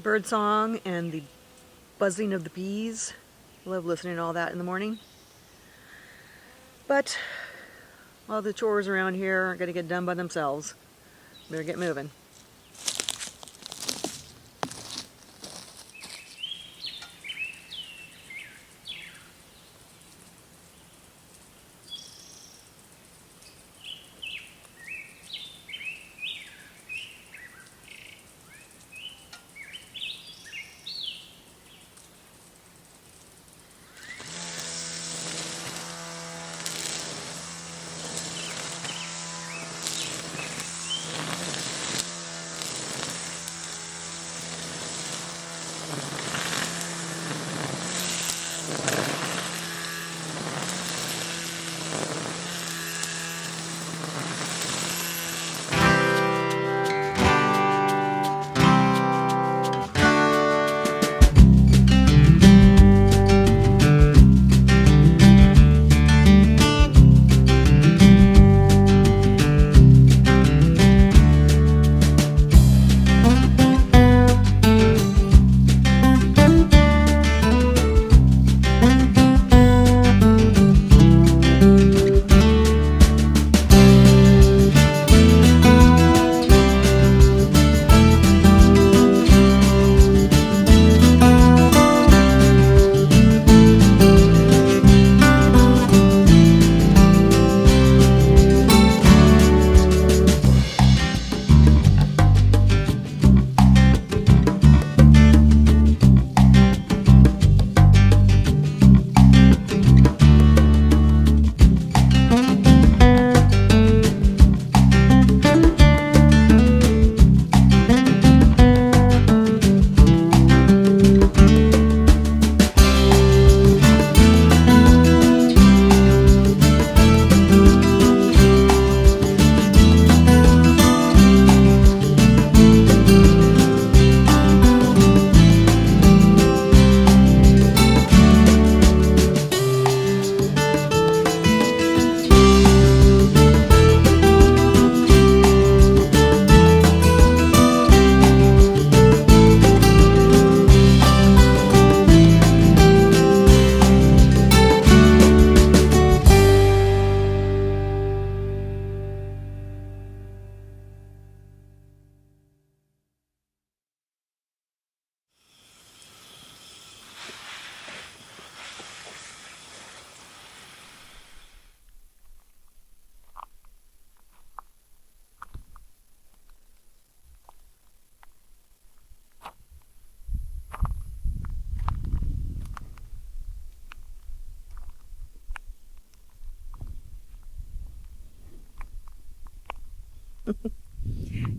bird song and the buzzing of the bees. I love listening to all that in the morning. But all the chores around here aren't going to get done by themselves. Better get moving.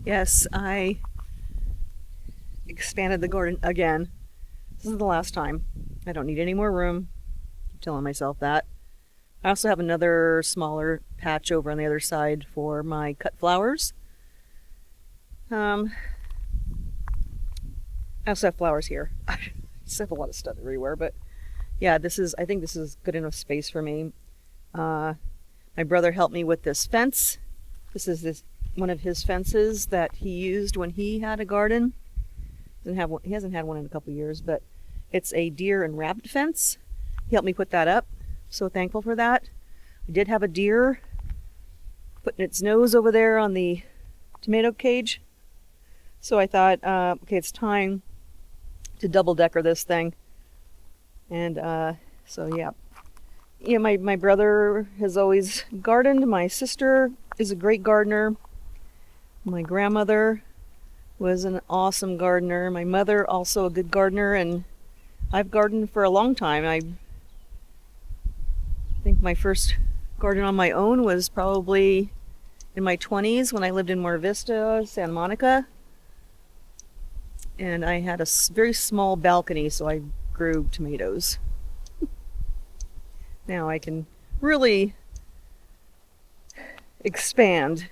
Yes, I expanded the garden again. This is the last time. I don't need any more room. I'm telling myself that. I also have another smaller patch over on the other side for my cut flowers. I also have flowers here. I just have a lot of stuff everywhere, but yeah, I think this is good enough space for me. My brother helped me with this fence. This is one of his fences that he used when he had a garden. He hasn't had one in a couple years, but it's a deer and rabbit fence. He helped me put that up. So thankful for that. I did have a deer putting its nose over there on the tomato cage. So I thought, okay, it's time to double-decker this thing. And so yeah. Yeah, my brother has always gardened. My sister is a great gardener. My grandmother was an awesome gardener. My mother also a good gardener, and I've gardened for a long time. I think my first garden on my own was probably in my 20s when I lived in Mar Vista, Santa Monica. And I had a very small balcony, so I grew tomatoes. Now I can really expand.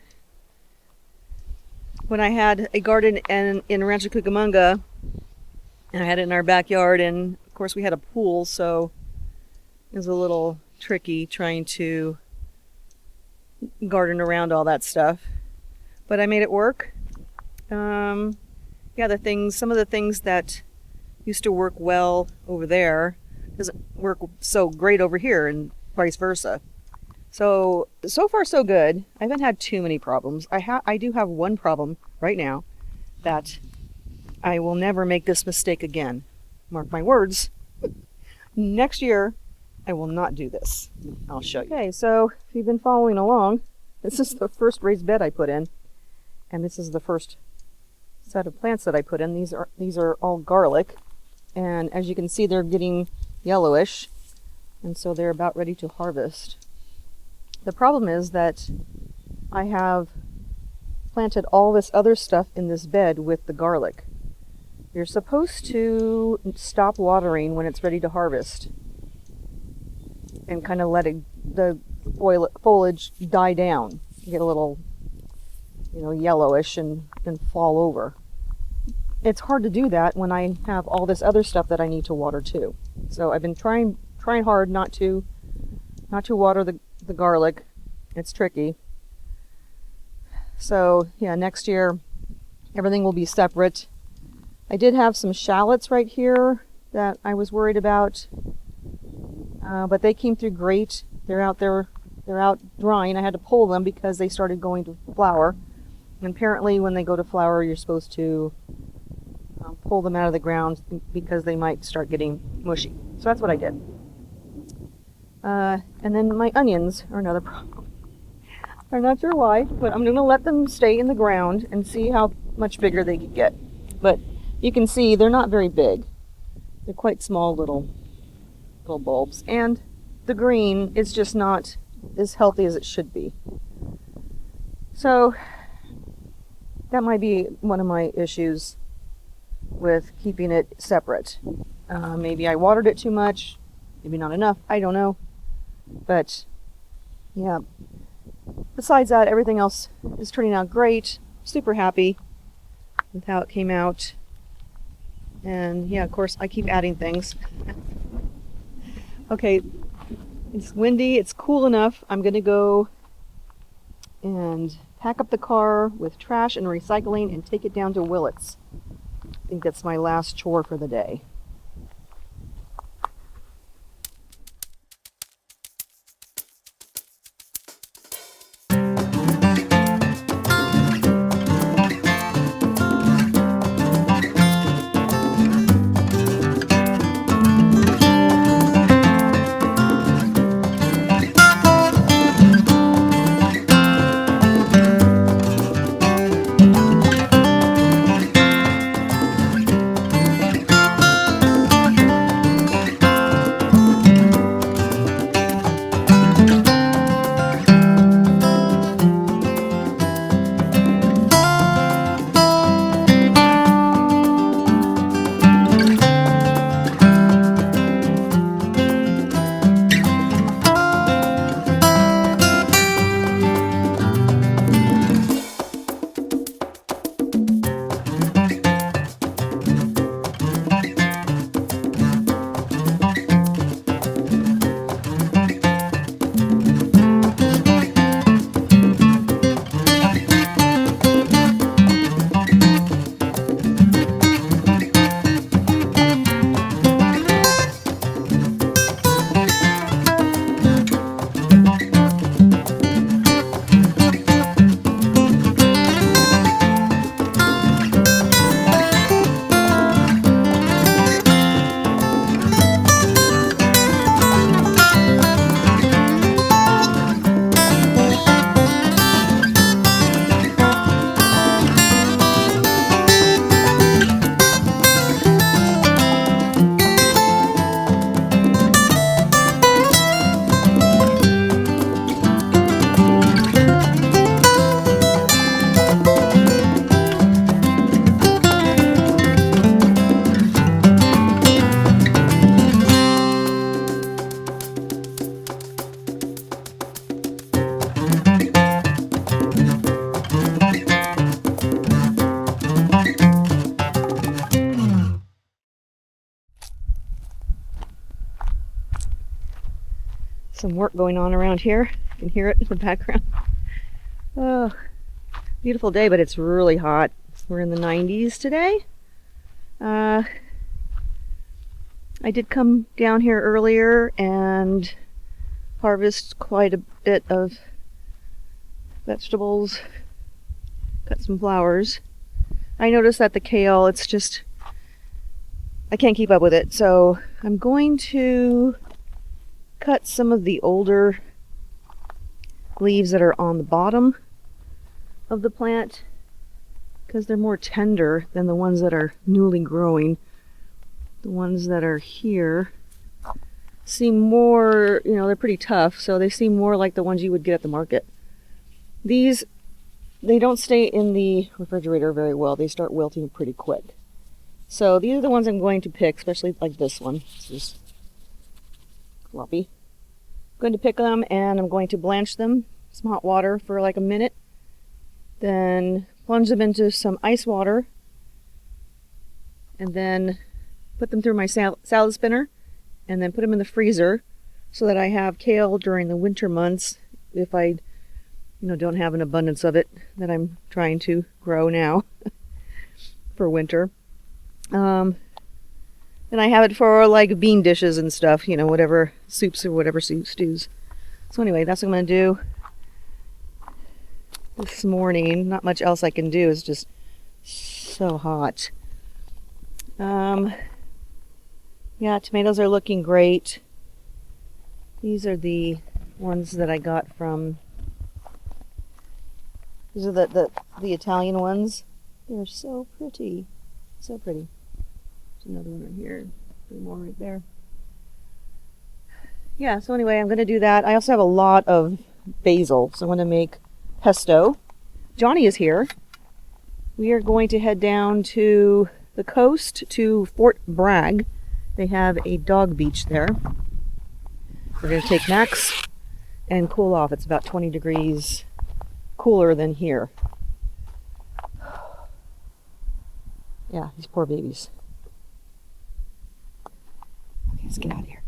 When I had a garden in Rancho Cucamonga, and I had it in our backyard, and of course we had a pool, so it was a little tricky trying to garden around all that stuff. But I made it work. yeah, some of the things that used to work well over there doesn't work so great over here, and vice versa. So far so good. I haven't had too many problems. I do have one problem right now that I will never make this mistake again. Mark my words. Next year, I will not do this. I'll show you. Okay, so if you've been following along, this is the first raised bed I put in, and this is the first set of plants that I put in. These are all garlic, and as you can see, they're getting yellowish, and so they're about ready to harvest. The problem is that I have planted all this other stuff in this bed with the garlic. You're supposed to stop watering when it's ready to harvest and kind of let the foliage die down, get a little, yellowish and fall over. It's hard to do that when I have all this other stuff that I need to water too. So I've been trying hard not to water the garlic. It's tricky. So yeah, next year everything will be separate. I did have some shallots right here that I was worried about, but they came through great. They're out there, they're out drying. I had to pull them because they started going to flower. And apparently when they go to flower, you're supposed to pull them out of the ground because they might start getting mushy. So that's what I did. And then my onions are another problem. I'm not sure why, but I'm going to let them stay in the ground and see how much bigger they can get. But you can see they're not very big. They're quite small little bulbs. And the green is just not as healthy as it should be. So that might be one of my issues with keeping it separate. Maybe I watered it too much, maybe not enough, I don't know. But yeah, besides that, everything else is turning out great. Super happy with how it came out. And yeah, of course, I keep adding things. Okay, it's windy, it's cool enough. I'm gonna go and pack up the car with trash and recycling and take it down to Willits. I think that's my last chore for the day. Some work going on around here. You can hear it in the background. Oh, beautiful day, but it's really hot. It's We're in the 90s today. I did come down here earlier and harvest quite a bit of vegetables, cut some flowers. I noticed that the kale, it's just, I can't keep up with it. So I'm going to cut some of the older leaves that are on the bottom of the plant because they're more tender than the ones that are newly growing. The ones that are here seem more, you know, they're pretty tough, so they seem more like the ones you would get at the market. These, they don't stay in the refrigerator very well. They start wilting pretty quick. So these are the ones I'm going to pick, especially like this one. It's just floppy. I'm going to pick them and I'm going to blanch them in some hot water for like a minute. Then plunge them into some ice water. And then put them through my salad spinner. And then put them in the freezer so that I have kale during the winter months if I don't have an abundance of it that I'm trying to grow now for winter. And I have it for like bean dishes and stuff, whatever soups or whatever stews. So anyway, that's what I'm going to do this morning. Not much else I can do. It's just so hot. Yeah, tomatoes are looking great. These are the ones that I got from, these are the Italian ones. They're so pretty. So pretty. There's another one right here. Three more right there. Yeah, so anyway, I'm going to do that. I also have a lot of basil, so I'm going to make pesto. Johnny is here. We are going to head down to the coast to Fort Bragg. They have a dog beach there. We're going to take Max and cool off. It's about 20 degrees cooler than here. Yeah, these poor babies. Okay, let's get out of here.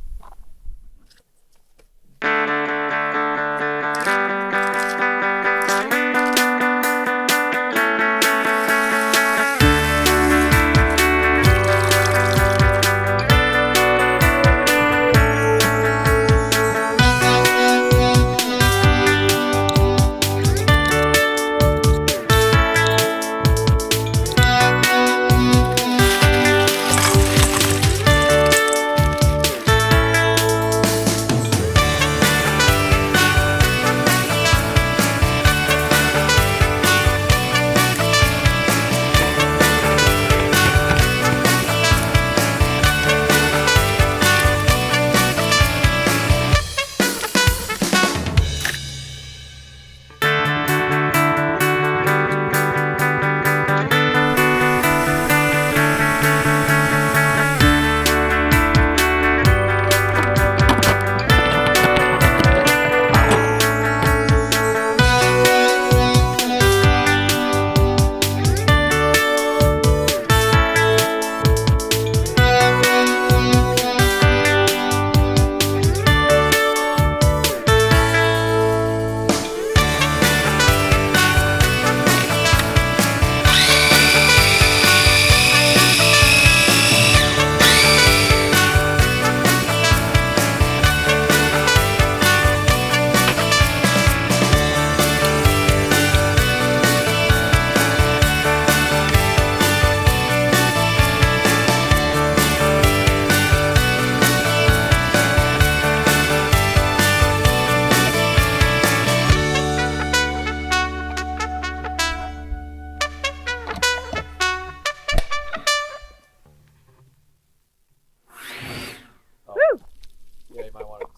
Yeah, you might want to